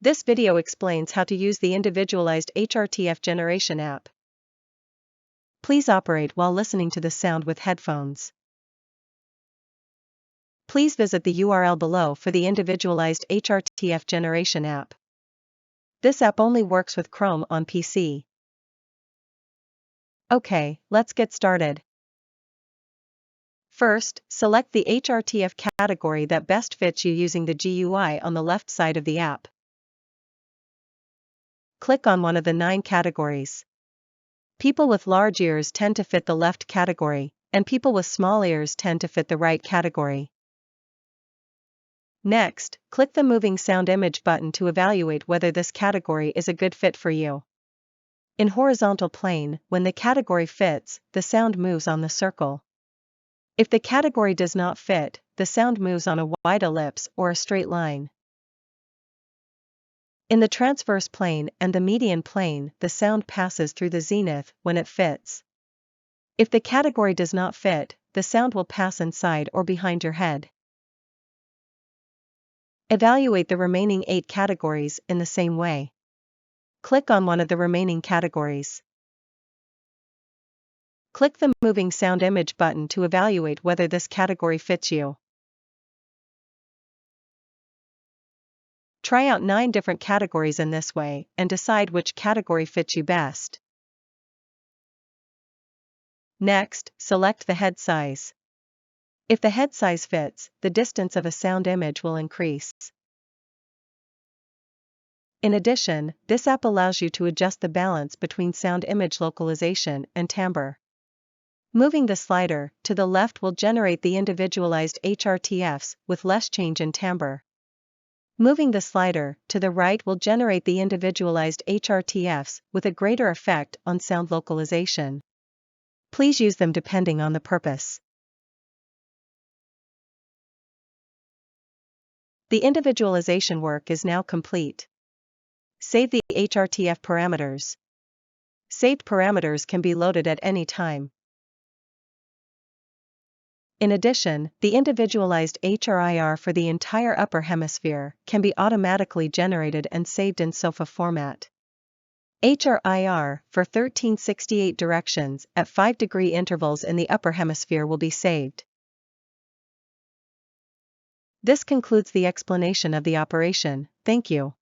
This video explains how to use the Individualized HRTF Generation app. Please operate while listening to the sound with headphones. Please visit the URL below for the Individualized HRTF Generation app. This app only works with Chrome on PC. Okay, let's get started. First, select the HRTF category that best fits you using the GUI on the left side of the app. Click on one of the 9 categories. People with large ears tend to fit the left category, and people with small ears tend to fit the right category. Next, click the Moving Sound Image button to evaluate whether this category is a good fit for you. In horizontal plane, when the category fits, the sound moves on the circle. If the category does not fit, the sound moves on a wide ellipse or a straight line. In the transverse plane and the median plane, the sound passes through the zenith when it fits. If the category does not fit, the sound will pass inside or behind your head. Evaluate the remaining 8 categories in the same way. Click on one of the remaining categories. Click the Moving Sound Image button to evaluate whether this category fits you. Try out 9 different categories in this way and decide which category fits you best. Next, select the head size. If the head size fits, the distance of a sound image will increase. In addition, this app allows you to adjust the balance between sound image localization and timbre. Moving the slider to the left will generate the individualized HRTFs with less change in timbre. Moving the slider to the right will generate the individualized HRTFs with a greater effect on sound localization. Please use them depending on the purpose. The individualization work is now complete. Save the HRTF parameters. Saved parameters can be loaded at any time. In addition, the individualized HRIR for the entire upper hemisphere can be automatically generated and saved in SOFA format. HRIR for 1368 directions at 5-degree intervals in the upper hemisphere will be saved. This concludes the explanation of the operation. Thank you.